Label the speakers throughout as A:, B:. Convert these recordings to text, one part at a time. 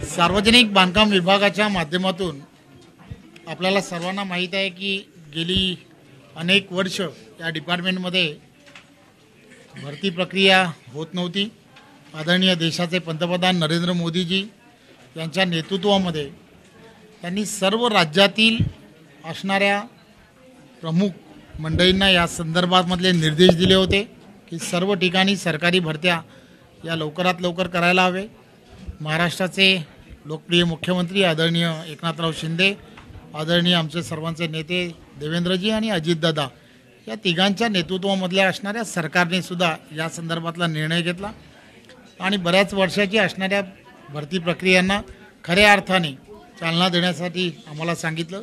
A: सार्वजनिक बांधकाम विभागाच्या माध्यमातून आपल्याला सर्वांना माहीत आहे की गेली अनेक वर्ष या डिपार्टमेंटमध्ये भरती प्रक्रिया होत नव्हती। आदरणीय देशाचे पंतप्रधान नरेंद्र मोदीजी यांच्या नेतृत्वामध्ये त्यांनी सर्व राज्यातील असणाऱ्या प्रमुख मंडळींना या संदर्भातले निर्देश दिले होते की सर्व ठिकाणी सरकारी भरत्या या लवकरात लवकर करायला हवे। महाराष्ट्राचे लोकप्रिय मुख्यमंत्री आदरणीय एकनाथराव शिंदे, आदरणीय आमचे सर्वांचे नेते देवेंद्रजी आणि अजितदादा या तिघांच्या नेतृत्वामधल्या असणाऱ्या सरकारने सुद्धा या संदर्भातला निर्णय घेतला आणि बऱ्याच वर्षाची असणाऱ्या भरती प्रक्रियांना खऱ्या अर्थाने चालना देण्यासाठी आम्हाला सांगितलं।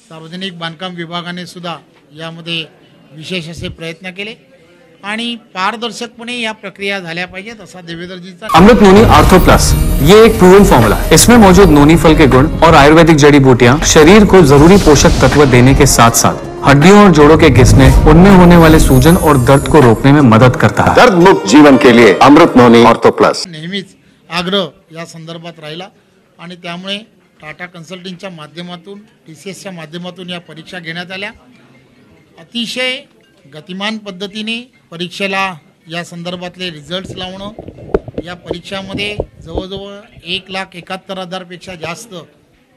A: सार्वजनिक बांधकाम विभागाने सुद्धा यामध्ये विशेष असे प्रयत्न केले आणि पारदर्शकपणे या प्रक्रिया झाल्या पाहिजेत असा देवेंद्रजीचा।
B: अमृत नोनी आर्थो प्लस ये एक प्रूवन फॉर्मूला है। इसमें मौजूद नोनी फल के गुण और आयुर्वेदिक जड़ी बूटियां शरीर को जरूरी पोषक तत्व देने के साथ साथ हड्डियों और जोड़ों के घिसने, उनमें होने वाले सूजन और दर्द को रोकने में मदद करता है।
C: दर्द मुक्त जीवन के लिए अमृत नोनी आर्थो प्लस
A: नेहमीच आग्रह या संदर्भात राहिला आणि त्यामुळे टाटा कन्सल्टिंगच्या माध्यमातून TCSच्या माध्यमातून या परीक्षा घेण्यात आल्या। अतिशय गतिमान पद्धतीने परीक्षेला या संदर्भातले रिझल्ट्स लावणं, या परीक्षामध्ये जवळजवळ 1,71,000 पेक्षा जास्त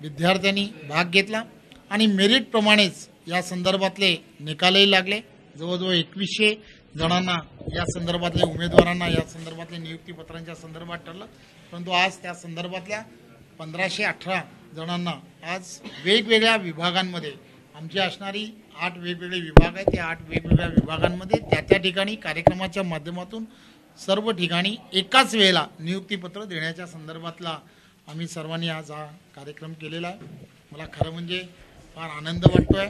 A: विद्यार्थ्यांनी भाग घेतला आणि मेरिट प्रमाणेच या संदर्भातले निकालही लागले। जवळजवळ 2100 जणांना या संदर्भातले उमेदवारांना या संदर्भातले नियुक्तीपत्रांच्या संदर्भात ठरलं, परंतु आज त्या संदर्भातल्या 1518 जणांना आज वेगवेगळ्या विभागांमध्ये आमची असणारी 8 वेगवेगळे विभाग आहेत, त्या 8 वेगवेगळ्या विभागांमध्ये त्या ठिकाणी कार्यक्रमाच्या माध्यमातून सर्व ठिकाणी एकाच वेळेला नियुक्तीपत्र देण्याच्या संदर्भातला आम्ही सर्वांनी आज हा कार्यक्रम केलेला आहे। मला खरं म्हणजे फार आनंद वाटतोय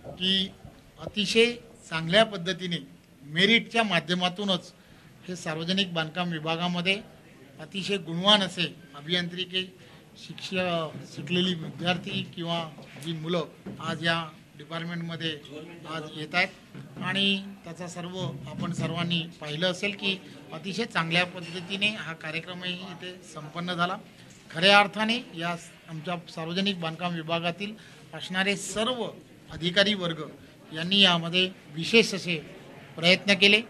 A: की अतिशय चांगल्या पद्धतीने मेरिटच्या माध्यमातूनच हे सार्वजनिक बांधकाम विभागामध्ये अतिशय गुणवान असे अभियांत्रिकी शिकलेली विद्यार्थी किंवा जी मुलं आज या डिपार्टमेंटमध्ये आज येत आहेत आणि त्याचा सर्व आपण सर्वांनी पाहिलं असेल की अतिशय चांगल्या पद्धतीने हा कार्यक्रमही इथे संपन्न झाला। खऱ्या अर्थाने या आमच्या सार्वजनिक बांधकाम विभागातील असणारे सर्व अधिकारी वर्ग यांनी यामध्ये विशेष असे प्रयत्न केले।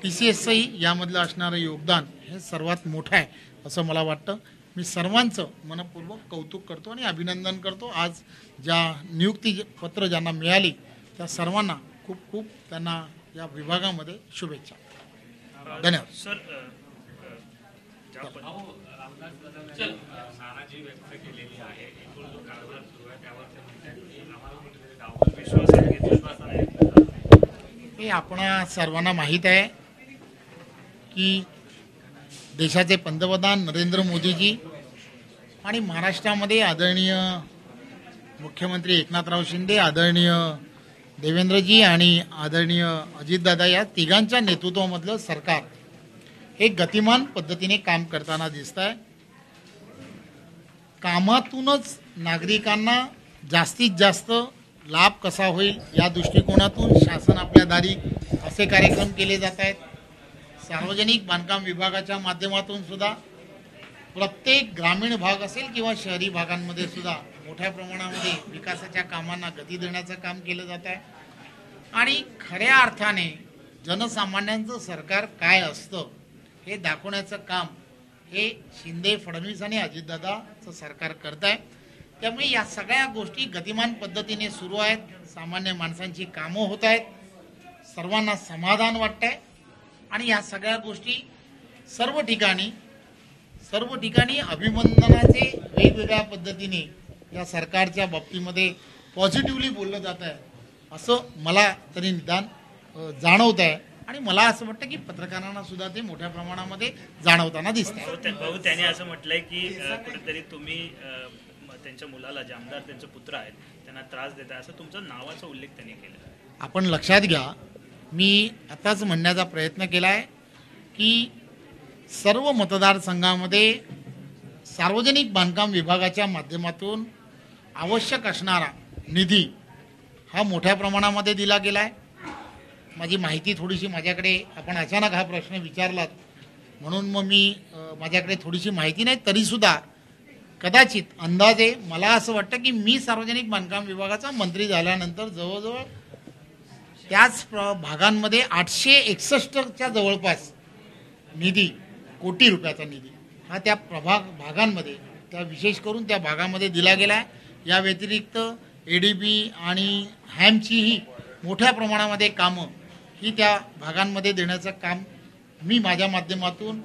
A: TCSचंही यामधलं असणारं योगदान हे सर्वात मोठं आहे असं मला वाटतं। मी सर्वांचं मनपूर्वक कौतुक करतो आणि अभिनंदन करतो। आज ज्या नियुक्तीपत्र ज्यांना मिळाली त्या सर्वांना खूप खूप त्यांना या विभागामध्ये शुभेच्छा। धन्यवाद सर।
D: नाराजी व्यक्त केलेली आहे, एकूण जो कारभार सुरू आहे त्यावर ते म्हणतात की आम्हाला कुठेतरी विश्वास
A: हे आपण सर्वांना माहीत आहे की देशाचे पंतप्रधान नरेंद्र मोदीजी आणि महाराष्ट्रामध्ये आदरणीय मुख्यमंत्री एकनाथराव शिंदे, आदरणीय देवेंद्रजी आणि आदरणीय अजितदादा या तिघांच्या नेतृत्वामधलं सरकार हे गतिमान पद्धतीने काम करताना दिसत आहे। कामातूनच नागरिकांना जास्तीत जास्त लाभ कसा होईल या दृष्टिकोनातून शासन आपल्या दारी असे कार्यक्रम केले जात आहेत। सार्वजनिक बांधकाम विभागाच्या माध्यमातून सुद्धा प्रत्येक ग्रामीण भाग असेल किंवा शहरी भागांमध्ये सुद्धा मोठ्या प्रमाणामध्ये विकासाच्या कामांना गती देण्याचं काम केलं जात आहे आणि खऱ्या अर्थाने जनसामान्यांचं सरकार काय असतं हे दाखवण्याचं काम हे शिंदे, फडणवीस आणि अजितदादाचं सरकार करत आहे। त्यामुळे या सगळ्या गोष्टी गतिमान पद्धतीने सुरू आहेत। सामान्य माणसांची कामं होत आहेत, सर्वांना समाधान वाटतंय आणि या सगळ्या गोष्टी सर्व ठिकाणी अभिनंदनाचे वेगवेगळ्या पद्धतीने या सरकारच्या बाबतीमध्ये पॉझिटिव्हली बोललं जात आहे असं मला तरी निदान जाणवत आहे आणि मला असं वाटतं की पत्रकारांना सुद्धा ते मोठ्या प्रमाणामध्ये जाणवताना दिसतंय।
D: भाऊ त्यांनी असं म्हटलंय की कुठेतरी तुम्ही त्यांच्या मुलाला, जे आमदार त्यांचे पुत्र आहेत, त्यांना त्रास देताय असं तुमच्या नावाचा उल्लेख त्यांनी केला।
A: आपण लक्षात घ्या, मी आताच म्हणण्याचा प्रयत्न केला आहे की सर्व मतदारसंघामध्ये सार्वजनिक बांधकाम विभागाच्या माध्यमातून आवश्यक असणारा निधी हा मोठ्या प्रमाणामध्ये दिला गेला आहे। माझी माहिती थोडीशी माझ्याकडे, आपण अचानक हा प्रश्न विचारलात म्हणून मग मी माझ्याकडे थोडीशी माहिती नाही, तरीसुद्धा कदाचित अंदाजे मला असं वाटतं की मी सार्वजनिक बांधकाम विभागाचा मंत्री झाल्यानंतर जवळजवळ त्याच भागांमध्ये 861च्या जवळपास निधी, कोटी रुपयाचा निधी हा त्या भागांमध्ये, त्या विशेष करून त्या भागामध्ये दिला गेला आहे। या व्यतिरिक्त ADB आणि हॅमचीही मोठ्या प्रमाणामध्ये कामं ही त्या भागांमध्ये देण्याचं काम मी माझ्या माध्यमातून,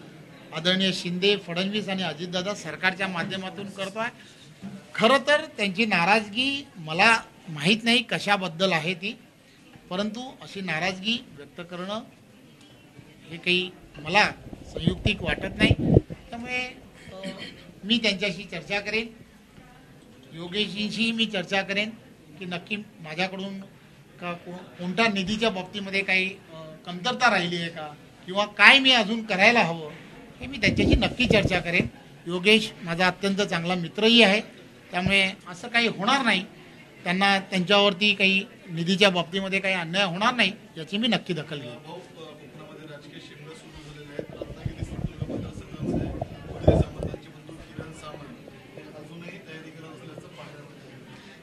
A: आदरणीय शिंदे, फडणवीस आणि अजितदादा सरकारच्या माध्यमातून करतो आहे। खरं तर त्यांची नाराजगी मला माहीत नाही कशाबद्दल आहे ती, परंतु अशी नाराजगी व्यक्त करणं हे काही मला संयुक्तिक वाटत नाही। त्यामुळे मी त्यांच्याशी चर्चा करेन, योगेशजींशी मी चर्चा करेन की नक्की माझ्याकडून का कोणत्या निधीच्या बाबतीमध्ये काही कमतरता राहिली आहे का, किंवा काय मी अजून करायला हवं, हे मी त्यांच्याशी नक्की चर्चा करेन। योगेश माझा अत्यंत चांगला मित्रही आहे, त्यामुळे असं काही होणार नाही, त्यांना त्यांच्यावरती काही निधीच्या बाबतीमध्ये काही अन्याय होणार नाही याची मी नक्की दखल घेईन।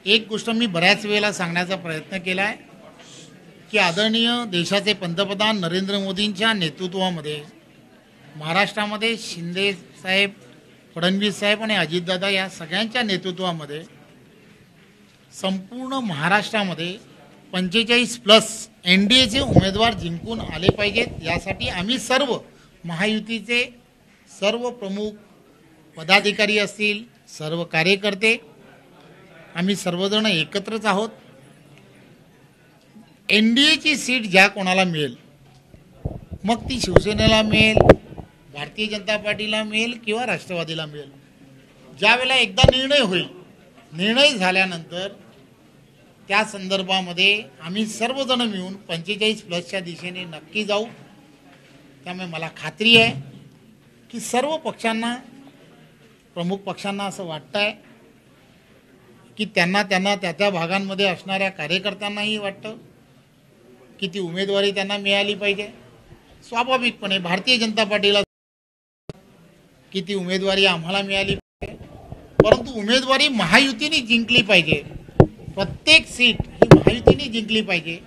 A: एक गोष्ट मी बऱ्याच वेळेला सांगण्याचा प्रयत्न केला आहे की आदरणीय देशाचे पंतप्रधान नरेंद्र मोदींच्या नेतृत्वामध्ये महाराष्ट्रामध्ये शिंदे साहेब, फडणवीस साहेब आणि अजितदादा या सगळ्यांच्या नेतृत्वामध्ये संपूर्ण महाराष्ट्रामध्ये 45+ NDAचे उमेदवार जिंकून आले पाहिजेत। यासाठी आम्ही सर्व महायुतीचे सर्व प्रमुख पदाधिकारी असतील, सर्व कार्यकर्ते, आम्ही सर्वजण एकत्रच आहोत। NDAची सीट ज्या कोणाला मिळेल, मग ती शिवसेनेला मिळेल, भारतीय जनता पार्टीला मिळेल किंवा राष्ट्रवादीला मिळेल, ज्यावेळेला एकदा निर्णय होईल, निर्णय झाल्यानंतर त्या संदर्भामध्ये आम्ही सर्वजण मिळून 45+ दिशेने नक्की जाऊ। त्यामुळे मला खात्री आहे की सर्व पक्षांना, प्रमुख पक्षांना असं वाटतं आहे की त्यांना त्या भागांमध्ये असणाऱ्या कार्यकर्त्यांनाही वाटतं की ती उमेदवारी त्यांना मिळाली पाहिजे। स्वाभाविकपणे भारतीय जनता पार्टीला की ती उमेदवारी आम्हाला मिळाली पाहिजे, परंतु उमेदवारी महायुतीने जिंकली पाहिजे, प्रत्येक सीट ही महायुतीने जिंकली पाहिजे,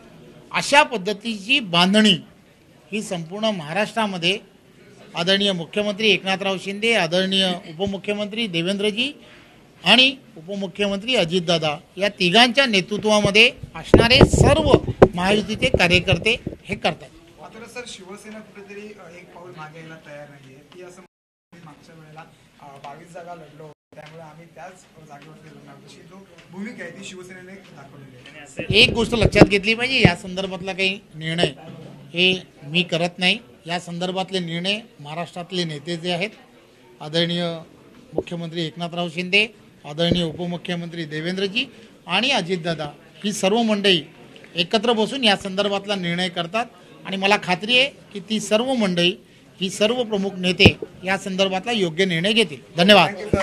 A: अशा पद्धतीची बांधणी ही संपूर्ण महाराष्ट्रामध्ये आदरणीय मुख्यमंत्री एकनाथराव शिंदे, आदरणीय उपमुख्यमंत्री देवेंद्रजी आणि उपमुख्यमंत्री अजितदादा या तिघांच्या नेतृत्वामध्ये असणारे सर्व महायुतीचे कार्यकर्ते हे करतात।
E: मात्र सर, शिवसेना कुठेतरी एक पाऊल मागे यायला तयार नाहीये। ती असं मागच्या वेळेला 22 जागा लढलो, त्यामुळे आम्ही त्याच जागेवरती लढणार, तशी जो भूमिका आहे ती शिवसेनेने दाखवलेली आहे।
A: एक गोष्ट लक्षात घेतली पाहिजे, या संदर्भातला काही निर्णय हे मी करत नाही। या संदर्भातले निर्णय महाराष्ट्रातले नेते जे आहेत, आदरणीय मुख्यमंत्री एकनाथराव शिंदे, आदरणीय उपमुख्यमंत्री देवेंद्रजी आणि अजितदादा ही सर्व मंडळी एकत्र बसून या संदर्भातला निर्णय करतात। आणि मला खात्री आहे की ती सर्व मंडळी, ही सर्व प्रमुख नेते या संदर्भातला योग्य निर्णय घेतील। धन्यवाद।